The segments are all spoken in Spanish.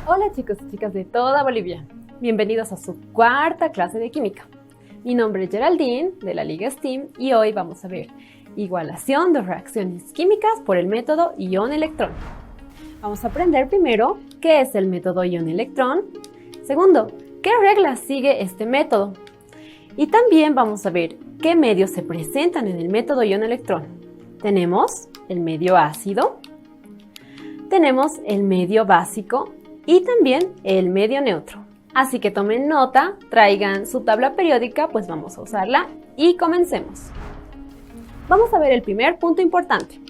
Hola chicos y chicas de toda Bolivia, bienvenidos a su cuarta clase de química. Mi nombre es Geraldine de la Liga STEAM y hoy vamos a ver igualación de reacciones químicas por el método ion-electrón. Vamos a aprender primero qué es el método ion-electrón, segundo, qué reglas sigue este método y también vamos a ver qué medios se presentan en el método ion-electrón. Tenemos el medio ácido, tenemos el medio básico y también el medio neutro. Así que tomen nota, traigan su tabla periódica, pues vamos a usarla y comencemos. Vamos a ver el primer punto importante.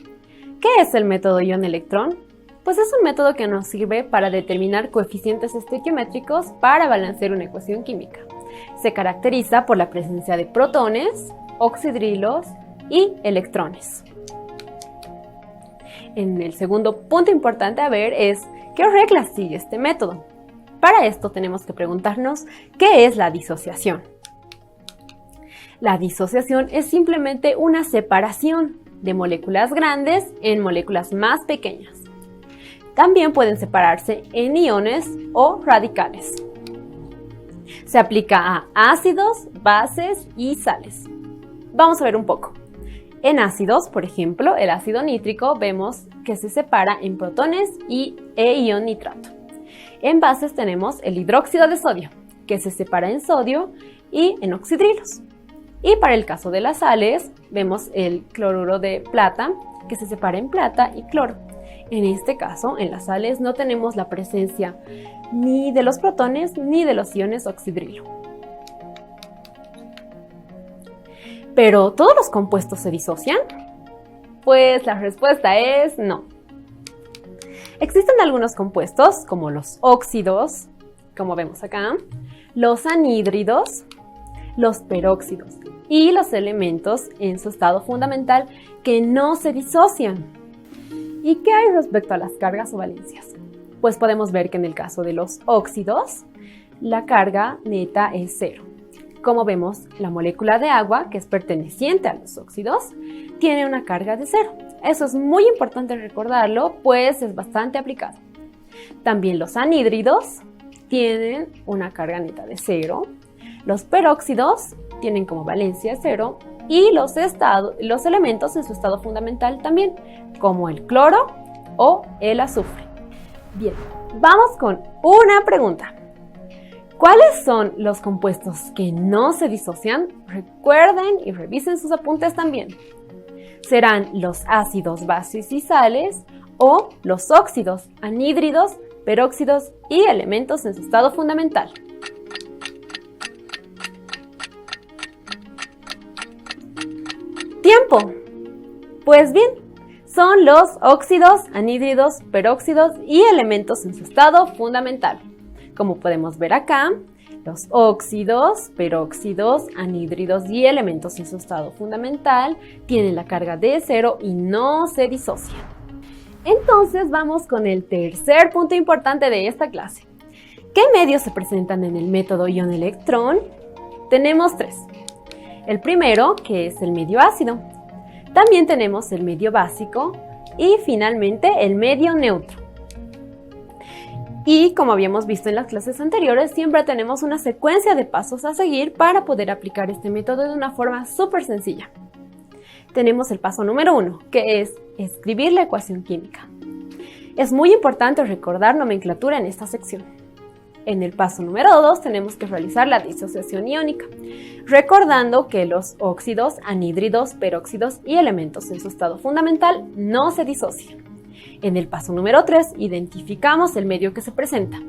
¿Qué es el método ion-electrón? Pues es un método que nos sirve para determinar coeficientes estequiométricos para balancear una ecuación química. Se caracteriza por la presencia de protones, oxidrilos y electrones. En el segundo punto importante a ver es ¿qué reglas sigue este método? Para esto tenemos que preguntarnos ¿qué es la disociación? La disociación es simplemente una separación de moléculas grandes en moléculas más pequeñas. También pueden separarse en iones o radicales. Se aplica a ácidos, bases y sales. Vamos a ver un poco. En ácidos, por ejemplo, el ácido nítrico vemos que se separa en protones e ion nitrato. En bases tenemos el hidróxido de sodio, que se separa en sodio y en oxidrilos. Y para el caso de las sales, vemos el cloruro de plata, que se separa en plata y cloro. En este caso, en las sales no tenemos la presencia ni de los protones ni de los iones oxidrilo. ¿Pero todos los compuestos se disocian? Pues la respuesta es no. Existen algunos compuestos, como los óxidos, como vemos acá, los anhídridos, los peróxidos y los elementos en su estado fundamental que no se disocian. ¿Y qué hay respecto a las cargas o valencias? Pues podemos ver que en el caso de los óxidos, la carga neta es 0. Como vemos, la molécula de agua, que es perteneciente a los óxidos, tiene una carga de 0. Eso es muy importante recordarlo, pues es bastante aplicado. También los anhídridos tienen una carga neta de 0. Los peróxidos tienen como valencia 0. Y los elementos en su estado fundamental también, como el cloro o el azufre. Bien, vamos con una pregunta. ¿Cuáles son los compuestos que no se disocian? Recuerden y revisen sus apuntes también. ¿Serán los ácidos, bases y sales o los óxidos, anhídridos, peróxidos y elementos en su estado fundamental? ¡Tiempo! Pues bien, son los óxidos, anhídridos, peróxidos y elementos en su estado fundamental. Como podemos ver acá, los óxidos, peróxidos, anhídridos y elementos en su estado fundamental tienen la carga de 0 y no se disocian. Entonces vamos con el tercer punto importante de esta clase. ¿Qué medios se presentan en el método ion-electrón? Tenemos 3. El primero, que es el medio ácido. También tenemos el medio básico y finalmente el medio neutro. Y como habíamos visto en las clases anteriores, siempre tenemos una secuencia de pasos a seguir para poder aplicar este método de una forma súper sencilla. Tenemos el paso número 1, que es escribir la ecuación química. Es muy importante recordar nomenclatura en esta sección. En el paso número 2 tenemos que realizar la disociación iónica, recordando que los óxidos, anhídridos, peróxidos y elementos en su estado fundamental no se disocian. En el paso número 3 identificamos el medio que se presenta.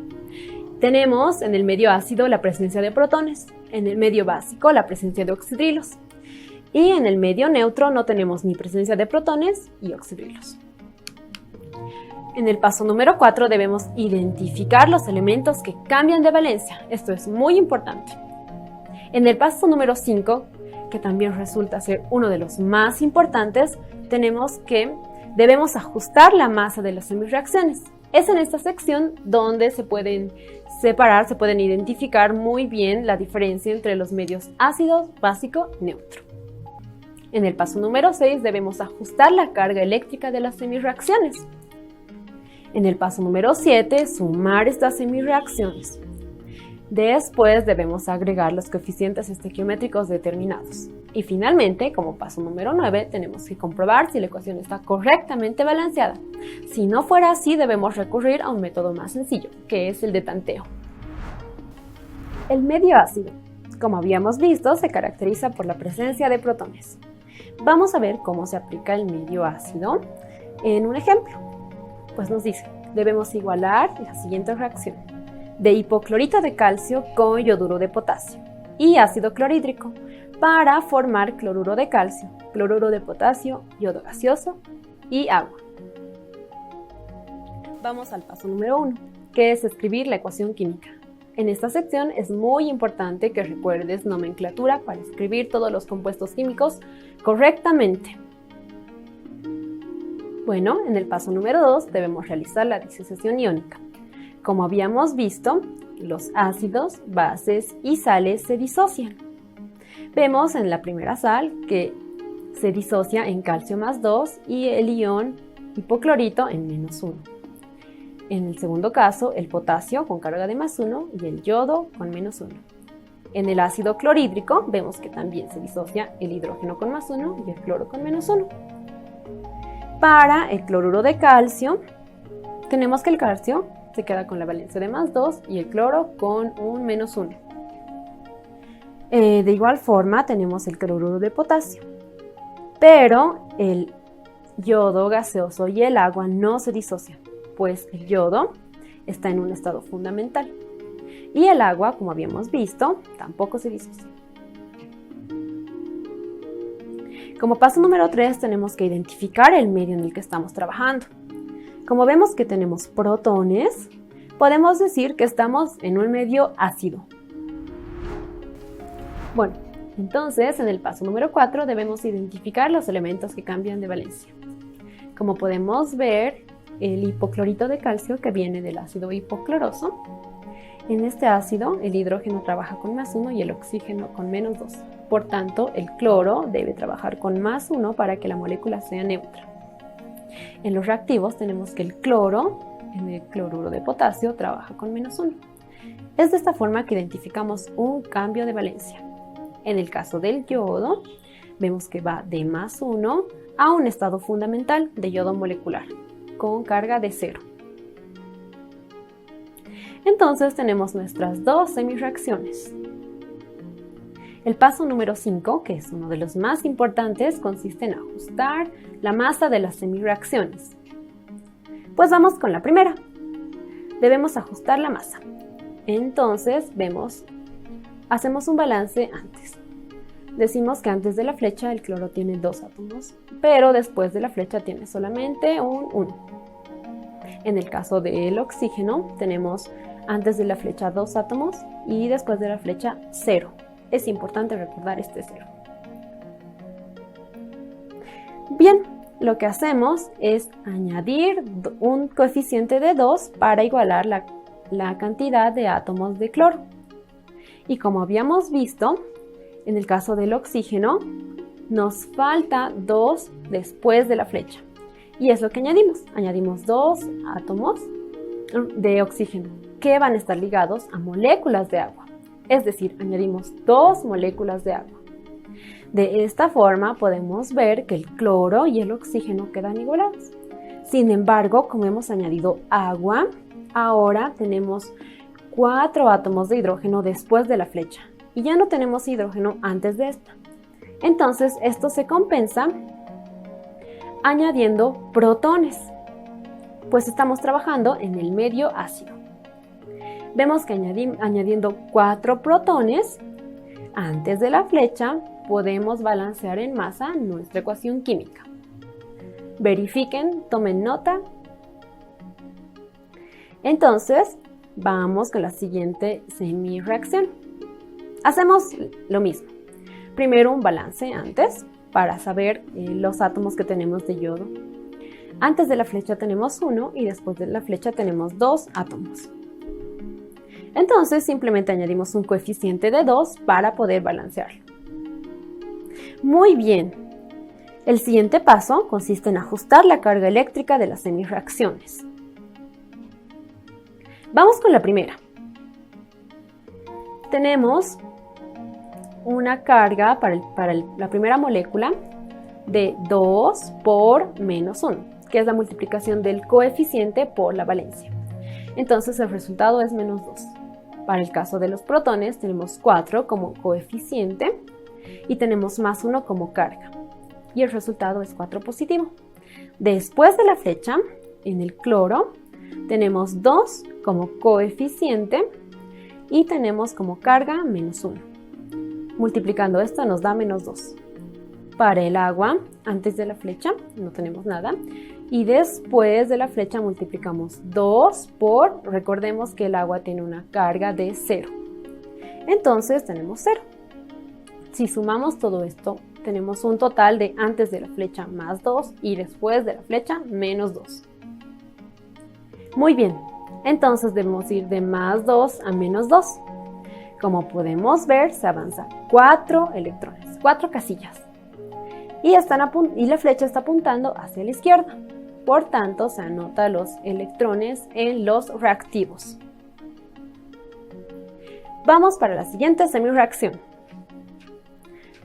Tenemos en el medio ácido la presencia de protones, en el medio básico la presencia de oxidrilos y en el medio neutro no tenemos ni presencia de protones y oxidrilos. En el paso número 4 debemos identificar los elementos que cambian de valencia. Esto es muy importante. En el paso número 5, que también resulta ser uno de los más importantes, tenemos que debemos ajustar la masa de las semireacciones. Es en esta sección donde se pueden separar, se pueden identificar muy bien la diferencia entre los medios ácido, básico y neutro. En el paso número 6 debemos ajustar la carga eléctrica de las semireacciones. En el paso número 7, sumar estas semireacciones. Después debemos agregar los coeficientes estequiométricos determinados. Y finalmente, como paso número 9, tenemos que comprobar si la ecuación está correctamente balanceada. Si no fuera así, debemos recurrir a un método más sencillo, que es el de tanteo. El medio ácido, como habíamos visto, se caracteriza por la presencia de protones. Vamos a ver cómo se aplica el medio ácido en un ejemplo. Pues nos dice, debemos igualar la siguiente reacción de hipoclorito de calcio con yoduro de potasio y ácido clorhídrico para formar cloruro de calcio, cloruro de potasio, yodo gaseoso y agua. Vamos al paso número 1, que es escribir la ecuación química. En esta sección es muy importante que recuerdes nomenclatura para escribir todos los compuestos químicos correctamente. Bueno, en el paso número 2 debemos realizar la disociación iónica. Como habíamos visto, los ácidos, bases y sales se disocian. Vemos en la primera sal que se disocia en calcio más 2 y el ion hipoclorito en menos 1. En el segundo caso, el potasio con carga de más 1 y el yodo con menos 1. En el ácido clorhídrico vemos que también se disocia el hidrógeno con más 1 y el cloro con menos 1. Para el cloruro de calcio, tenemos que el calcio se queda con la valencia de más 2 y el cloro con un menos 1. De igual forma tenemos el cloruro de potasio, pero el yodo gaseoso y el agua no se disocian, pues el yodo está en un estado fundamental y el agua, como habíamos visto, tampoco se disocia. Como paso número 3 tenemos que identificar el medio en el que estamos trabajando. Como vemos que tenemos protones, podemos decir que estamos en un medio ácido. Bueno, entonces en el paso número 4 debemos identificar los elementos que cambian de valencia. Como podemos ver, el hipoclorito de calcio que viene del ácido hipocloroso. En este ácido el hidrógeno trabaja con más 1 y el oxígeno con menos 2. Por tanto, el cloro debe trabajar con más 1 para que la molécula sea neutra. En los reactivos tenemos que el cloro, en el cloruro de potasio, trabaja con menos 1. Es de esta forma que identificamos un cambio de valencia. En el caso del yodo, vemos que va de más 1 a un estado fundamental de yodo molecular, con carga de 0. Entonces tenemos nuestras dos semireacciones. El paso número 5, que es uno de los más importantes, consiste en ajustar la masa de las semireacciones. Pues vamos con la primera. Debemos ajustar la masa. Entonces hacemos un balance antes. Decimos que antes de la flecha el cloro tiene 2 átomos, pero después de la flecha tiene solamente un 1. En el caso del oxígeno tenemos antes de la flecha 2 átomos y después de la flecha 0. Es importante recordar este 0. Bien, lo que hacemos es añadir un coeficiente de 2 para igualar la cantidad de átomos de cloro. Y como habíamos visto, en el caso del oxígeno, nos falta 2 después de la flecha. Y es lo que añadimos. Añadimos 2 átomos de oxígeno que van a estar ligados a moléculas de agua. Es decir, añadimos 2 moléculas de agua. De esta forma podemos ver que el cloro y el oxígeno quedan igualados. Sin embargo, como hemos añadido agua, ahora tenemos 4 átomos de hidrógeno después de la flecha y ya no tenemos hidrógeno antes de esta. Entonces, esto se compensa añadiendo protones, pues estamos trabajando en el medio ácido. Vemos que añadiendo 4 protones antes de la flecha podemos balancear en masa nuestra ecuación química. Verifiquen, tomen nota. Entonces, vamos con la siguiente semireacción. Hacemos lo mismo. Primero un balance antes para saber los átomos que tenemos de yodo. Antes de la flecha tenemos 1 y después de la flecha tenemos 2 átomos. Entonces simplemente añadimos un coeficiente de 2 para poder balancearlo. Muy bien. El siguiente paso consiste en ajustar la carga eléctrica de las semireacciones. Vamos con la primera. Tenemos una carga para la primera molécula de 2 por menos 1, que es la multiplicación del coeficiente por la valencia. Entonces el resultado es menos 2. Para el caso de los protones tenemos 4 como coeficiente y tenemos más 1 como carga. Y el resultado es 4 positivo. Después de la flecha, en el cloro, tenemos 2 como coeficiente y tenemos como carga menos 1. Multiplicando esto nos da menos 2. Para el agua, antes de la flecha, no tenemos nada. Y después de la flecha multiplicamos 2 por, recordemos que el agua tiene una carga de 0. Entonces tenemos 0. Si sumamos todo esto, tenemos un total de antes de la flecha más 2 y después de la flecha menos 2. Muy bien, entonces debemos ir de más 2 a menos 2. Como podemos ver, se avanza 4 electrones, 4 casillas. Y la flecha está apuntando hacia la izquierda. Por tanto, se anotan los electrones en los reactivos. Vamos para la siguiente semireacción.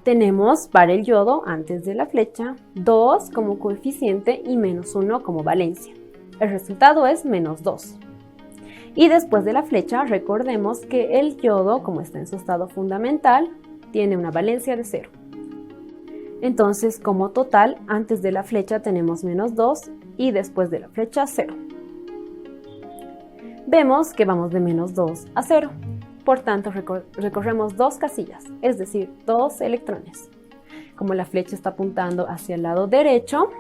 Tenemos para el yodo, antes de la flecha, 2 como coeficiente y menos 1 como valencia. El resultado es menos 2. Y después de la flecha, recordemos que el yodo, como está en su estado fundamental, tiene una valencia de 0. Entonces, como total, antes de la flecha tenemos menos 2 y después de la flecha 0. Vemos que vamos de menos 2 a 0. Por tanto, recorremos 2 casillas, es decir, 2 electrones. Como la flecha está apuntando hacia el lado derecho,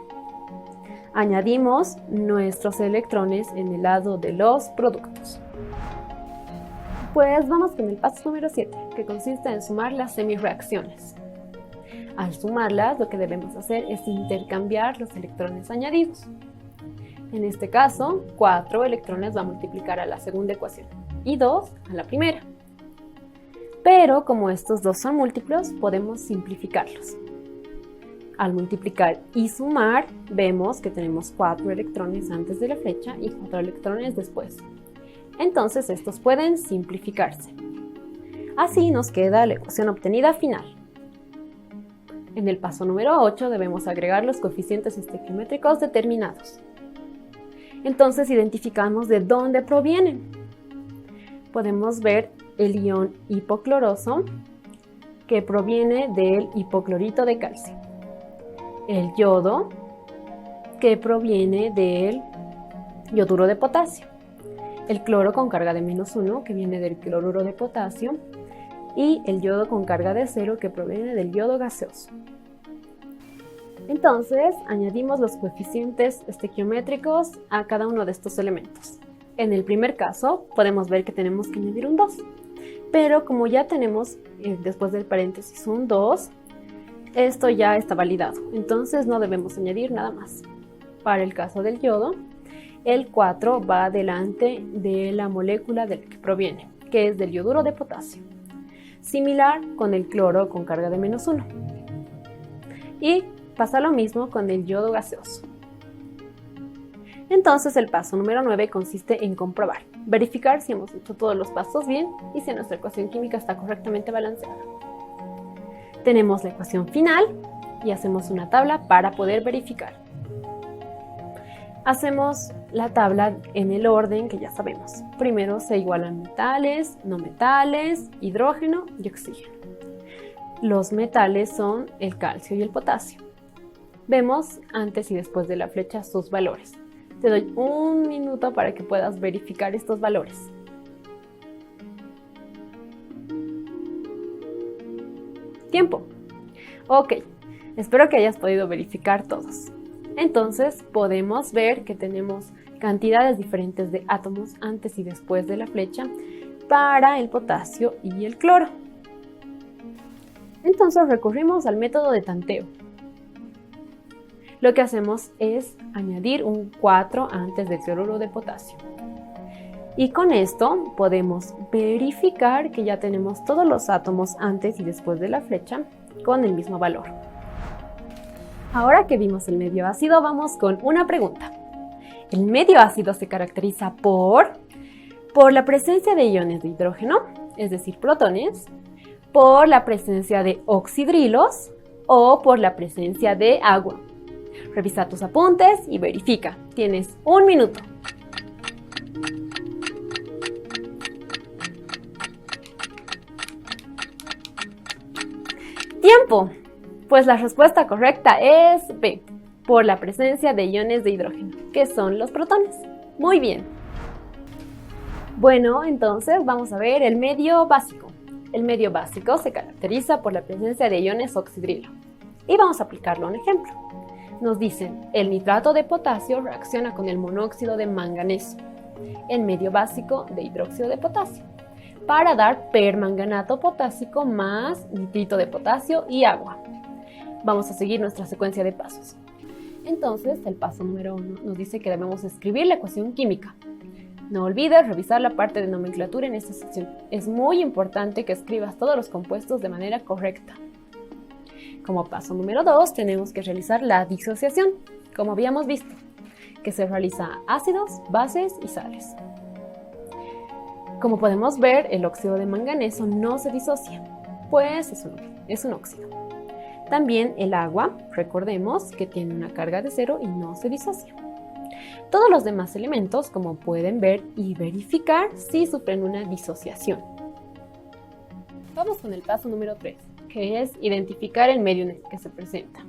añadimos nuestros electrones en el lado de los productos. Pues vamos con el paso número 7, que consiste en sumar las semireacciones. Al sumarlas, lo que debemos hacer es intercambiar los electrones añadidos. En este caso, 4 electrones va a multiplicar a la segunda ecuación y 2 a la primera. Pero como estos dos son múltiplos, podemos simplificarlos. Al multiplicar y sumar, vemos que tenemos 4 electrones antes de la flecha y 4 electrones después. Entonces estos pueden simplificarse. Así nos queda la ecuación obtenida final. En el paso número 8 debemos agregar los coeficientes estequiométricos determinados. Entonces identificamos de dónde provienen. Podemos ver el ion hipocloroso, que proviene del hipoclorito de calcio. El yodo, que proviene del yoduro de potasio. El cloro con carga de -1, que viene del cloruro de potasio. Y el yodo con carga de 0, que proviene del yodo gaseoso. Entonces, añadimos los coeficientes estequiométricos a cada uno de estos elementos. En el primer caso, podemos ver que tenemos que añadir un 2. Pero como ya tenemos, después del paréntesis, un 2, esto ya está validado. Entonces, no debemos añadir nada más. Para el caso del yodo, el 4 va delante de la molécula del que proviene, que es del yoduro de potasio. Similar con el cloro con carga de -1. Y pasa lo mismo con el yodo gaseoso. Entonces el paso número 9 consiste en comprobar, verificar si hemos hecho todos los pasos bien y si nuestra ecuación química está correctamente balanceada. Tenemos la ecuación final y hacemos una tabla para poder verificar. Hacemos la tabla en el orden que ya sabemos. Primero se igualan metales, no metales, hidrógeno y oxígeno. Los metales son el calcio y el potasio. Vemos antes y después de la flecha sus valores. Te doy un minuto para que puedas verificar estos valores. Tiempo. Ok, espero que hayas podido verificar todos. Entonces podemos ver que tenemos cantidades diferentes de átomos antes y después de la flecha para el potasio y el cloro. Entonces recurrimos al método de tanteo. Lo que hacemos es añadir un 4 antes del cloruro de potasio. Y con esto podemos verificar que ya tenemos todos los átomos antes y después de la flecha con el mismo valor. Ahora que vimos el medio ácido, vamos con una pregunta. El medio ácido se caracteriza por por la presencia de iones de hidrógeno, es decir, protones, por la presencia de oxidrilos o por la presencia de agua. Revisa tus apuntes y verifica. Tienes 1 minuto. Tiempo. Pues la respuesta correcta es B, por la presencia de iones de hidrógeno, que son los protones. Muy bien. Bueno, entonces vamos a ver el medio básico. El medio básico se caracteriza por la presencia de iones oxidrilo. Y vamos a aplicarlo a un ejemplo. Nos dicen, el nitrato de potasio reacciona con el monóxido de manganeso, el medio básico de hidróxido de potasio, para dar permanganato potásico más nitrito de potasio y agua. Vamos a seguir nuestra secuencia de pasos. Entonces, el paso número 1 nos dice que debemos escribir la ecuación química. No olvides revisar la parte de nomenclatura en esta sección. Es muy importante que escribas todos los compuestos de manera correcta. Como paso número 2, tenemos que realizar la disociación, como habíamos visto, que se realiza a ácidos, bases y sales. Como podemos ver, el óxido de manganeso no se disocia, pues es un óxido. También el agua, recordemos que tiene una carga de 0 y no se disocia. Todos los demás elementos, como pueden ver y verificar, sí sufren una disociación. Vamos con el paso número 3, que es identificar el medio en el que se presenta.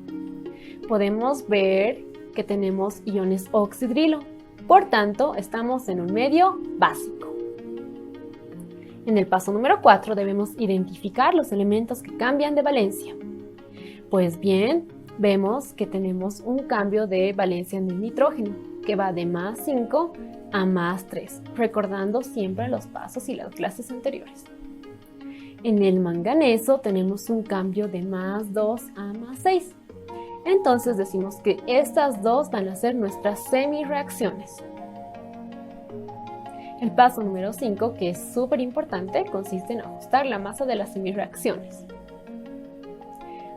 Podemos ver que tenemos iones oxidrilo, por tanto, estamos en un medio básico. En el paso número 4 debemos identificar los elementos que cambian de valencia. Pues bien, vemos que tenemos un cambio de valencia en el nitrógeno, que va de +5 a +3, recordando siempre los pasos y las clases anteriores. En el manganeso tenemos un cambio de +2 a +6. Entonces decimos que estas dos van a ser nuestras semireacciones. El paso número 5, que es súper importante, consiste en ajustar la masa de las semireacciones.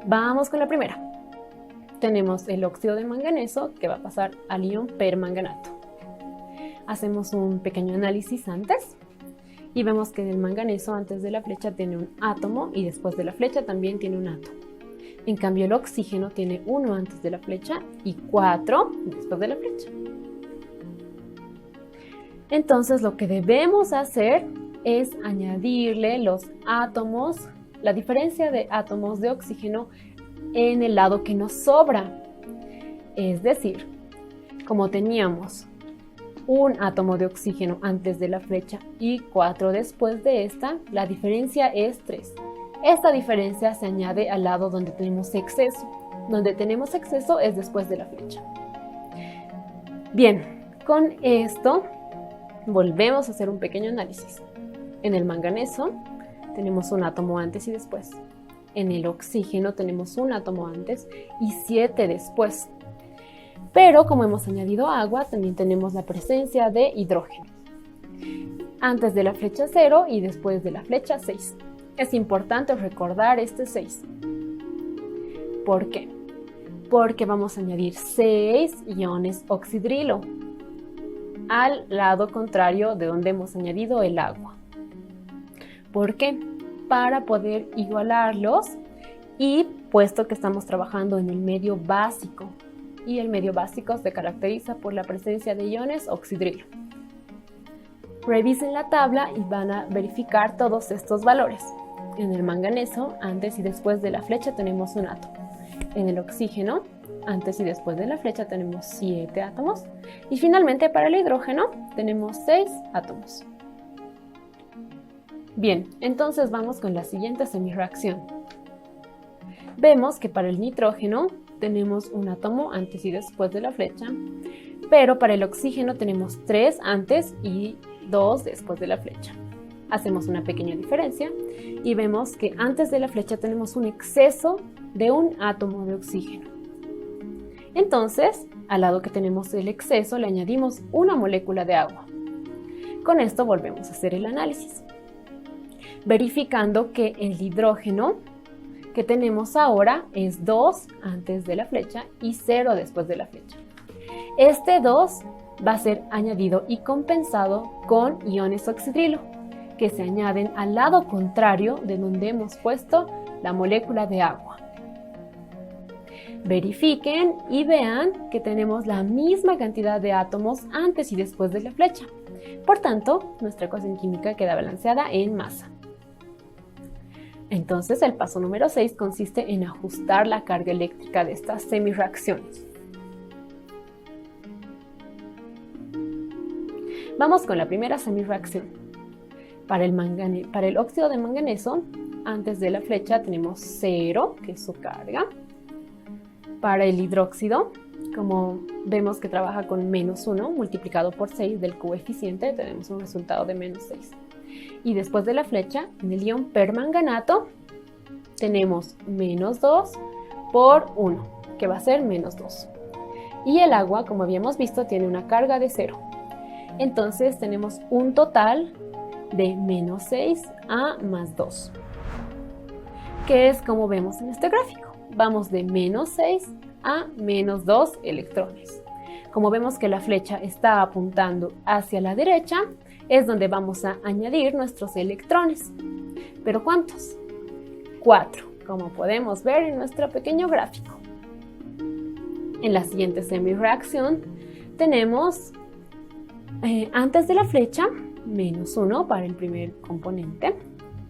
Vamos con la primera. Tenemos el óxido de manganeso que va a pasar al ion permanganato. Hacemos un pequeño análisis antes y vemos que el manganeso antes de la flecha tiene un átomo y después de la flecha también tiene un átomo. En cambio el oxígeno tiene 1 antes de la flecha y 4 después de la flecha. Entonces lo que debemos hacer es añadirle los átomos, la diferencia de átomos de oxígeno en el lado que nos sobra. Es decir, como teníamos un átomo de oxígeno antes de la flecha y 4 después de esta, la diferencia es 3. Esta diferencia se añade al lado donde tenemos exceso. Donde tenemos exceso es después de la flecha. Bien, con esto volvemos a hacer un pequeño análisis. En el manganeso tenemos un átomo antes y después. En el oxígeno tenemos un átomo antes y 7 después. Pero como hemos añadido agua, también tenemos la presencia de hidrógeno. Antes de la flecha 0 y después de la flecha 6. Es importante recordar este 6. ¿Por qué? Porque vamos a añadir 6 iones oxidrilo al lado contrario de donde hemos añadido el agua. ¿Por qué? Para poder igualarlos y puesto que estamos trabajando en el medio básico y el medio básico se caracteriza por la presencia de iones oxidrilo. Revisen la tabla y van a verificar todos estos valores. En el manganeso, antes y después de la flecha tenemos un átomo. En el oxígeno, antes y después de la flecha tenemos 7 átomos. Y finalmente para el hidrógeno tenemos 6 átomos. Bien, entonces vamos con la siguiente semireacción. Vemos que para el nitrógeno tenemos un átomo antes y después de la flecha, pero para el oxígeno tenemos 3 antes y 2 después de la flecha. Hacemos una pequeña diferencia y vemos que antes de la flecha tenemos un exceso de un átomo de oxígeno. Entonces, al lado que tenemos el exceso le añadimos una molécula de agua. Con esto volvemos a hacer el análisis, verificando que el hidrógeno que tenemos ahora es 2 antes de la flecha y 0 después de la flecha. Este 2 va a ser añadido y compensado con iones oxidrilo, que se añaden al lado contrario de donde hemos puesto la molécula de agua. Verifiquen y vean que tenemos la misma cantidad de átomos antes y después de la flecha. Por tanto, nuestra ecuación química queda balanceada en masa. Entonces, el paso número 6 consiste en ajustar la carga eléctrica de estas semirreacciones. Vamos con la primera semirreacción. Para el óxido de manganeso, antes de la flecha tenemos 0, que es su carga. Para el hidróxido, como vemos que trabaja con -1 multiplicado por 6 del coeficiente, tenemos un resultado de -6. Y después de la flecha, en el ion permanganato, tenemos -2 por 1, que va a ser -2. Y el agua, como habíamos visto, tiene una carga de 0. Entonces tenemos un total de -6 a +2, que es como vemos en este gráfico. Vamos de -6 a -2 electrones. Como vemos que la flecha está apuntando hacia la derecha, es donde vamos a añadir nuestros electrones. ¿Pero cuántos? 4, como podemos ver en nuestro pequeño gráfico. En la siguiente semirreacción tenemos, antes de la flecha, -1 para el primer componente.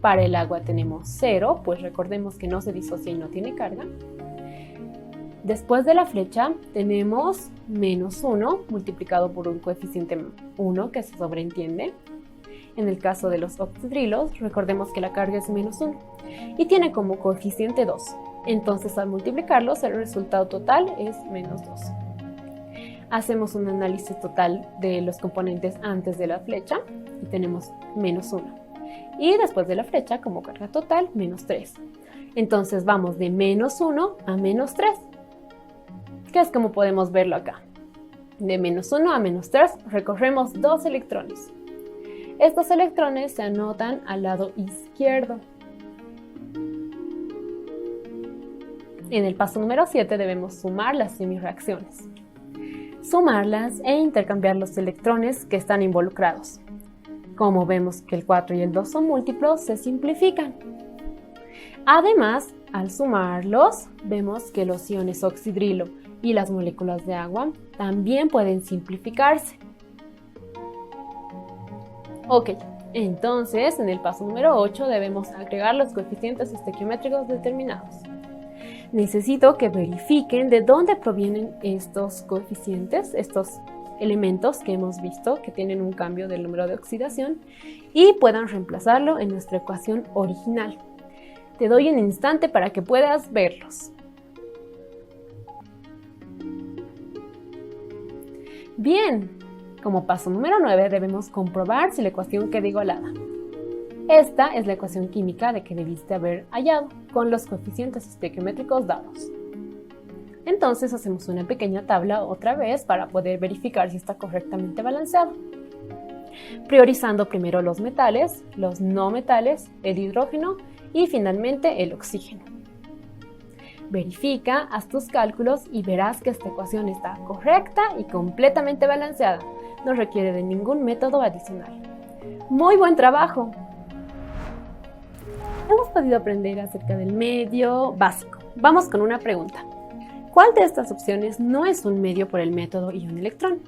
Para el agua tenemos 0, pues recordemos que no se disocia y no tiene carga. Después de la flecha tenemos -1 multiplicado por un coeficiente 1 que se sobreentiende. En el caso de los oxidrilos, recordemos que la carga es -1 y tiene como coeficiente 2. Entonces al multiplicarlos el resultado total es -2. Hacemos un análisis total de los componentes antes de la flecha y tenemos -1. Y después de la flecha como carga total -3. Entonces vamos de -1 a -3. Que es como podemos verlo acá. De -1 a -3 recorremos 2 electrones. Estos electrones se anotan al lado izquierdo. En el paso número 7 debemos sumar las semirreacciones. Sumarlas e intercambiar los electrones que están involucrados. Como vemos que el 4 y el 2 son múltiplos, se simplifican. Además, al sumarlos, vemos que los iones oxidrilo y las moléculas de agua también pueden simplificarse. Ok, entonces en el paso número 8 debemos agregar los coeficientes estequiométricos determinados. Necesito que verifiquen de dónde provienen estos coeficientes, estos elementos que hemos visto que tienen un cambio del número de oxidación y puedan reemplazarlo en nuestra ecuación original. Te doy un instante para que puedas verlos. Bien, como paso número 9 debemos comprobar si la ecuación queda igualada. Esta es la ecuación química de que debiste haber hallado, con los coeficientes estequiométricos dados. Entonces hacemos una pequeña tabla otra vez para poder verificar si está correctamente balanceado. Priorizando primero los metales, los no metales, el hidrógeno y finalmente el oxígeno. Verifica, haz tus cálculos y verás que esta ecuación está correcta y completamente balanceada. No requiere de ningún método adicional. ¡Muy buen trabajo! Hemos podido aprender acerca del medio básico. Vamos con una pregunta. ¿Cuál de estas opciones no es un medio por el método ion-electrón?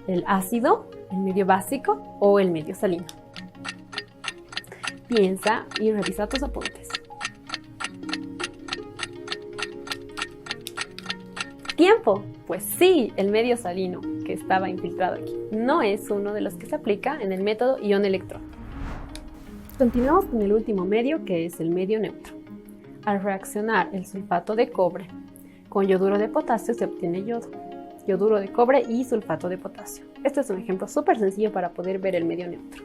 ¿El ácido, el medio básico o el medio salino? Piensa y revisa tus apuntes. ¡Tiempo! Pues sí, el medio salino, que estaba infiltrado aquí, no es uno de los que se aplica en el método ion-electrón. Continuamos con el último medio, que es el medio neutro. Al reaccionar el sulfato de cobre con yoduro de potasio se obtiene yodo, yoduro de cobre y sulfato de potasio. Este es un ejemplo súper sencillo para poder ver el medio neutro.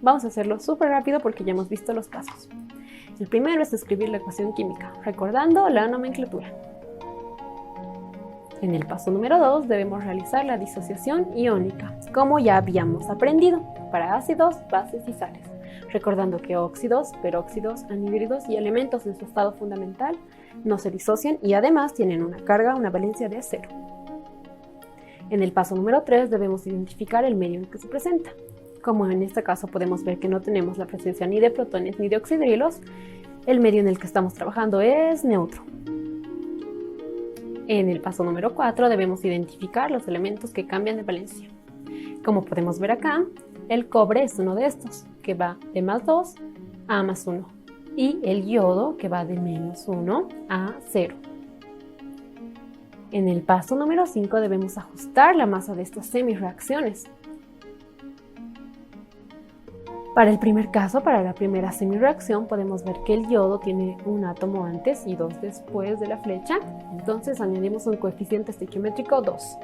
Vamos a hacerlo súper rápido porque ya hemos visto los pasos. El primero es escribir la ecuación química, recordando la nomenclatura. En el paso número 2 debemos realizar la disociación iónica, como ya habíamos aprendido, para ácidos, bases y sales, recordando que óxidos, peróxidos, anhídridos y elementos en su estado fundamental no se disocian y además tienen una carga, una valencia de 0. En el paso número 3 debemos identificar el medio en que se presenta. Como en este caso podemos ver que no tenemos la presencia ni de protones ni de oxidrilos, el medio en el que estamos trabajando es neutro. En el paso número 4 debemos identificar los elementos que cambian de valencia. Como podemos ver acá, el cobre es uno de estos, que va de +2 a +1, y el yodo, que va de -1 a 0. En el paso número 5 debemos ajustar la masa de estas semireacciones. Para el primer caso, para la primera semireacción, podemos ver que el yodo tiene un átomo antes y 2 después de la flecha, entonces añadimos un coeficiente estequiométrico 2.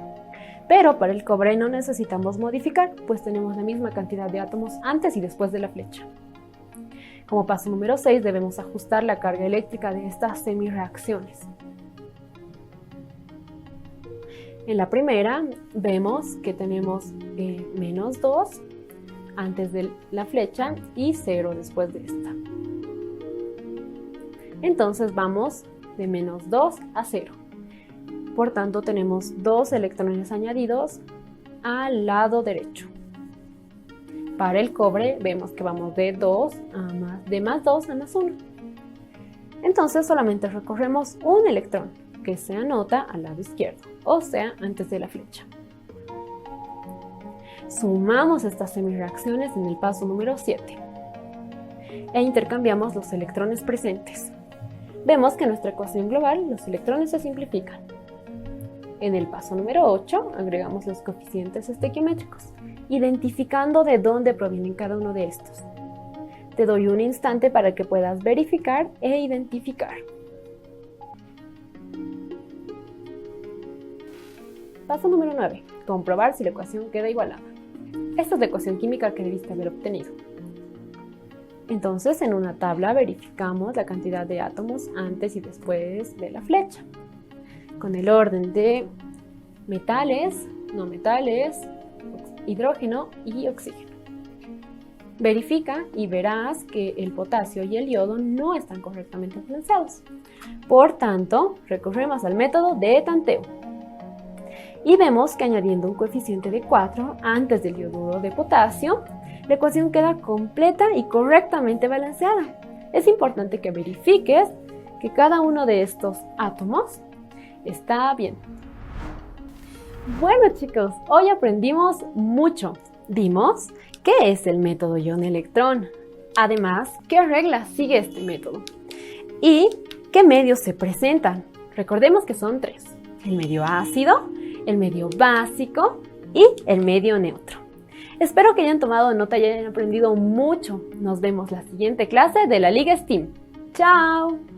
Pero para el cobre no necesitamos modificar, pues tenemos la misma cantidad de átomos antes y después de la flecha. Como paso número 6 debemos ajustar la carga eléctrica de estas semireacciones. En la primera vemos que tenemos -2 antes de la flecha y 0 después de esta. Entonces vamos de -2 a 0. Por tanto, tenemos 2 electrones añadidos al lado derecho. Para el cobre vemos que vamos de +2 a +1. Entonces solamente recorremos un electrón que se anota al lado izquierdo, o sea, antes de la flecha. Sumamos estas semireacciones en el paso número 7 e intercambiamos los electrones presentes. Vemos que en nuestra ecuación global los electrones se simplifican. En el paso número 8 agregamos los coeficientes estequiométricos, identificando de dónde provienen cada uno de estos. Te doy un instante para que puedas verificar e identificar. Paso número 9. Comprobar si la ecuación queda igualada. Esta es la ecuación química que debiste haber obtenido. Entonces, en una tabla verificamos la cantidad de átomos antes y después de la flecha, con el orden de metales, no metales, hidrógeno y oxígeno. Verifica y verás que el potasio y el yodo no están correctamente balanceados. Por tanto, recurrimos al método de tanteo. Y vemos que añadiendo un coeficiente de 4 antes del yoduro de potasio, la ecuación queda completa y correctamente balanceada. Es importante que verifiques que cada uno de estos átomos está bien. Bueno chicos, hoy aprendimos mucho. Vimos qué es el método ion-electrón. Además, qué reglas sigue este método. Y qué medios se presentan. Recordemos que son 3. El medio ácido, el medio básico y el medio neutro. Espero que hayan tomado nota y hayan aprendido mucho. Nos vemos la siguiente clase de la Liga STEAM. ¡Chao!